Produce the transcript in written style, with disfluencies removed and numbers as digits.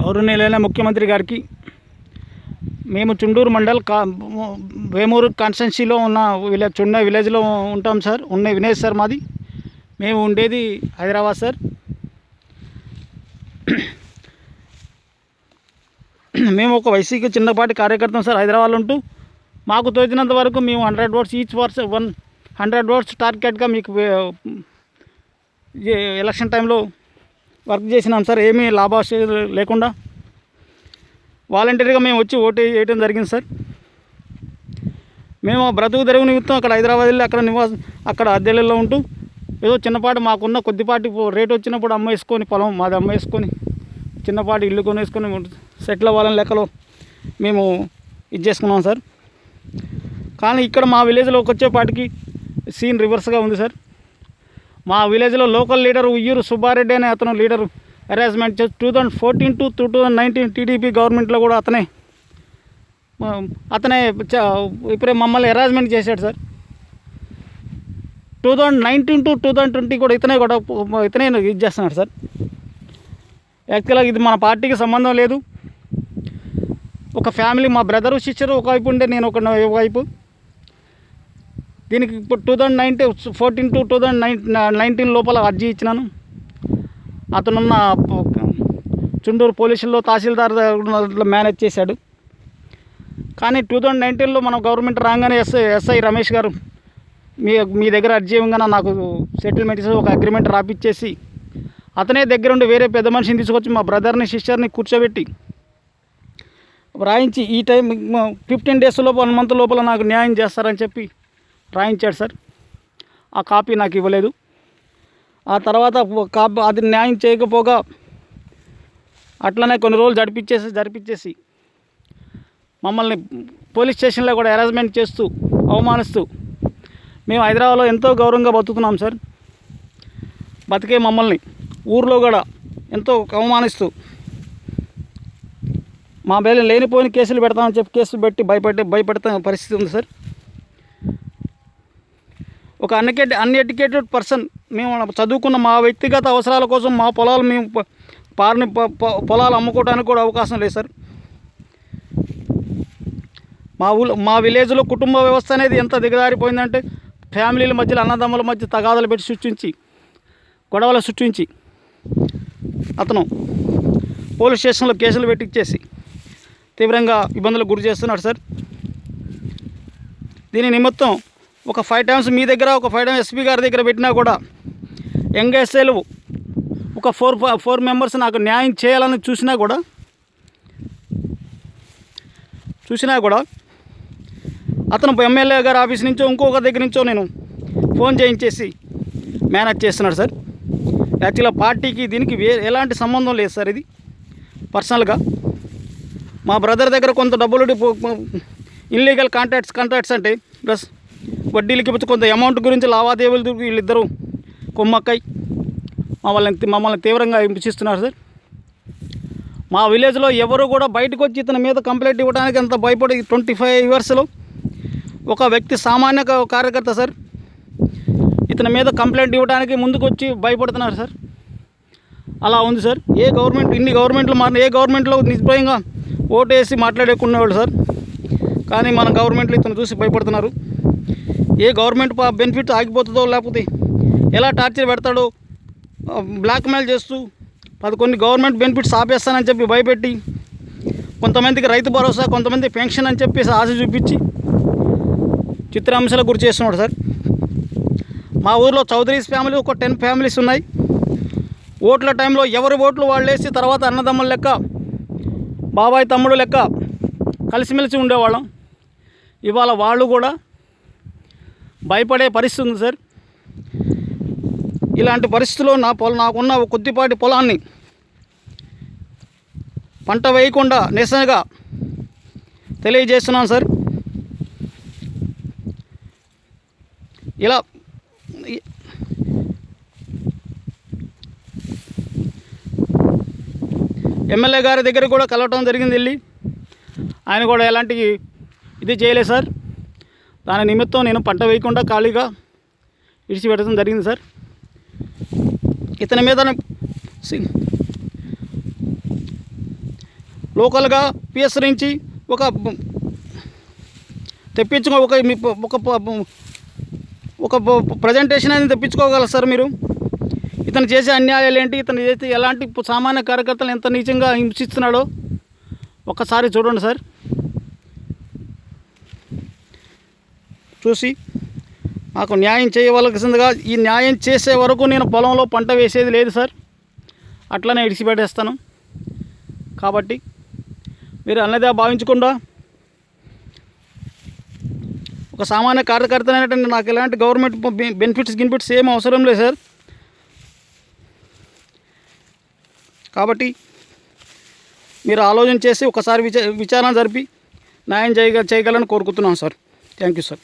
గౌరవనీయులైన ముఖ్యమంత్రి గారికి మేము చుండూరు మండల్ వేమూరు కాన్స్టిట్యున్సీలో ఉన్న విలేజ్లో ఉంటాం సార్. వినేజ్ సార్ మాది. మేము ఉండేది హైదరాబాద్ సార్. మేము ఒక వైసీపీ చిన్నపాటి కార్యకర్తం సార్ హైదరాబాద్లో ఉంటూ. మాకు తోచినంత వరకు మేము 100 ఓట్స్ ఈచ్ వర్స్ 100 ఓట్స్ టార్గెట్గా మీకు ఎలక్షన్ టైంలో వర్క్ చేసినాం సార్. ఏమీ లాభాశ లేకుండా వాలంటీర్గా మేము వచ్చి ఓటు వేయడం జరిగింది సార్. మేము బ్రతుకు తెరువు నిమిత్తం అక్కడ హైదరాబాద్ వెళ్ళి అక్కడ అద్దెలలో ఉంటూ ఏదో చిన్నపాటి మాకున్న కొద్దిపాటి రేటు వచ్చినప్పుడు అమ్మేసుకొని పొలం మాది అమ్మేసుకొని చిన్నపాటి ఇల్లు కొనేసుకొని సెటిల్ అవ్వాలని లెక్కలో మేము ఇది చేసుకున్నాం సార్. కానీ ఇక్కడ మా విలేజ్లోకి వచ్చేపాటికి సీన్ రివర్స్గా ఉంది సార్. మా విలేజ్లో లోకల్ లీడర్ ఉయ్యూరు సుబ్బారెడ్డి అనే అతను లీడరు హెరాస్మెంట్ చేసి 2014 to 2019 టీడీపీ గవర్నమెంట్లో కూడా అతనే ఇప్పుడే మమ్మల్ని హెరాస్మెంట్ చేశాడు సార్. 2019 to 2020 కూడా ఇతనే ఇది చేస్తున్నాడు సార్. యాక్చువల్గా ఇది మన పార్టీకి సంబంధం లేదు. ఒక ఫ్యామిలీ, మా బ్రదరు సిస్టరు ఒకవైపు ఉండే, నేను ఒకవైపు. దీనికి ఇప్పుడు 2014 to 2019 లోపల అర్జీ ఇచ్చినాను. అతనున్న చుండూరు పోలీసుల్లో తహసీల్దార్ మేనేజ్ చేశాడు. కానీ 2019లో మన గవర్నమెంట్ రాగానే ఎస్ఐ రమేష్ గారు మీ దగ్గర అర్జీ ఇవ్వగానే నాకు సెటిల్మెంట్ ఒక అగ్రిమెంట్ రాపిచ్చేసి అతనే దగ్గరుండి వేరే పెద్ద మనిషిని తీసుకొచ్చి మా బ్రదర్ని సిస్టర్ని కూర్చోబెట్టి రాయించి ఈ టైం 15 days లోపు 1 month లోపల నాకు న్యాయం చేస్తారని చెప్పి రాయించాడు సార్. ఆ కాపీ నాకు ఇవ్వలేదు. ఆ తర్వాత అది న్యాయం చేయకపోగా అట్లనే కొన్ని రోజులు జరిపించేసి మమ్మల్ని పోలీస్ స్టేషన్లో కూడా హెరాస్మెంట్ చేస్తూ అవమానిస్తూ మేము హైదరాబాద్లో ఎంతో గౌరవంగా బతుకుతున్నాం సార్. బతికే మమ్మల్ని ఊర్లో కూడా ఎంతో అవమానిస్తూ మా పేరు లేనిపోయిన కేసులు పెడతామని చెప్పి కేసులు పెట్టి భయపెడతాం పరిస్థితి ఉంది సార్. ఒక అన్ఎడ్యుకేటెడ్ పర్సన్, మేము చదువుకున్న మా వ్యక్తిగత అవసరాల కోసం మా పొలాలు మేము పొలాలు అమ్ముకోవడానికి కూడా అవకాశం లేదు సార్. మా విలేజ్లో కుటుంబ వ్యవస్థ అనేది ఎంత దిగజారిపోయిందంటే ఫ్యామిలీల మధ్యలో అన్నదమ్ముల మధ్య తగాదాలు పెట్టి సృష్టించి గొడవలు సృష్టించి అతను పోలీస్ స్టేషన్లో కేసులు పెట్టించేసి తీవ్రంగా ఇబ్బందులకు గురి చేస్తున్నాడు సార్. దీని నిమిత్తం ఒక 5 times మీ దగ్గర, ఒక 5 times ఎస్పీ గారి దగ్గర పెట్టినా కూడా యంగ్ ఎస్ఐలు ఒక 4 members నాకు న్యాయం చేయాలని చూసినా కూడా అతను ఎమ్మెల్యే గారి ఆఫీస్ నుంచో ఇంకొక దగ్గర నుంచో నేను ఫోన్ చేయించేసి మేనేజ్ చేస్తున్నాడు సార్. యాక్చువల్గా పార్టీకి దీనికి ఎలాంటి సంబంధం లేదు సార్. ఇది పర్సనల్గా మా బ్రదర్ దగ్గర కొంత డబ్బులు ఇల్లీగల్ కాంట్రాక్ట్స్ అంటే ప్లస్ వడ్డీలకి కొంత అమౌంట్ గురించి లావాదేవీలు వీళ్ళిద్దరూ కొమ్మక్కై మమ్మల్ని తీవ్రంగా హింసిస్తున్నారు సార్. మా విలేజ్లో ఎవరు కూడా బయటకు వచ్చి ఇతని మీద కంప్లైంట్ ఇవ్వడానికి అంత భయపడి 25 yearsలో ఒక వ్యక్తి సామాన్య కార్యకర్త సార్ ఇతని మీద కంప్లైంట్ ఇవ్వడానికి ముందుకు వచ్చి భయపడుతున్నారు సార్. అలా ఉంది సార్. ఇన్ని గవర్నమెంట్లు మారిన ఏ గవర్నమెంట్లో నిర్భయంగా ఓటు వేసి మాట్లాడేకునేవాళ్ళు సార్. కానీ మన గవర్నమెంట్లో ఇతను చూసి భయపడుతున్నారు. ఏ గవర్నమెంట్ బెనిఫిట్ ఆగిపోతుందో లేకపోతే ఎలా టార్చర్ పెడతాడో బ్లాక్మెయిల్ చేస్తూ కొన్ని గవర్నమెంట్ బెనిఫిట్స్ ఆపేస్తానని చెప్పి భయపెట్టి కొంతమందికి రైతు భరోసా, కొంతమంది పెన్షన్ అని చెప్పేసి ఆశ చూపించి చిత్రాంశాలకు గురి చేస్తున్నాడు సార్. మా ఊర్లో చౌదరీస్ ఫ్యామిలీ ఒక 10 families ఉన్నాయి. ఓట్ల టైంలో ఎవరి ఓట్లు వాళ్ళు వేసి తర్వాత అన్నదమ్ముల లెక్క, బాబాయ్ తమ్ముడు లెక్క కలిసిమెలిసి ఉండేవాళ్ళం. ఇవాళ వాళ్ళు కూడా భయపడే పరిస్థితి ఉంది సార్. ఇలాంటి పరిస్థితుల్లో నాకున్న కొద్దిపాటి పొలాన్ని పంట వేయకుండా నిరసనగా తెలియజేస్తున్నాను సార్. ఇలా ఎమ్మెల్యే గారి దగ్గర కూడా కలవటం జరిగింది వెళ్ళి. ఆయన కూడా ఎలాంటి ఇది చేయలేదు సార్. దాని నిమిత్తం నేను పంట వేయకుండా ఖాళీగా విడిచిపెట్టడం జరిగింది సార్. ఇతని మీద లోకల్గా పిఎస్ నుంచి ఒక తెప్పించుకో ఒక ప్రజెంటేషన్ అనేది తెప్పించుకోగలరు సార్ మీరు. ఇతను చేసే అన్యాయాలు ఏంటి, ఇతను చేసే ఎలాంటి సామాన్య కార్యకర్తలు ఎంత నీచంగా హింసిస్తున్నాడో ఒక్కసారి చూడండి సార్. చూసి మాకు న్యాయం చేయవలసిందిగా, ఈ న్యాయం చేసే వరకు నేను పొలంలో పంట వేసేది లేదు సార్, అట్లనే ఇడిచిపెట్టేస్తాను. కాబట్టి మీరు అన్నదే భావించకుండా ఒక సామాన్య కార్యకర్త అనేటువంటి నాకు ఎలాంటి గవర్నమెంట్ బెనిఫిట్స్ ఏం అవసరం లేదు సార్. కాబట్టి మీరు ఆలోచన చేసి ఒకసారి విచారణ జరిపి న్యాయం చేయగలని కోరుకుంటున్నాను సార్. Thank you sir.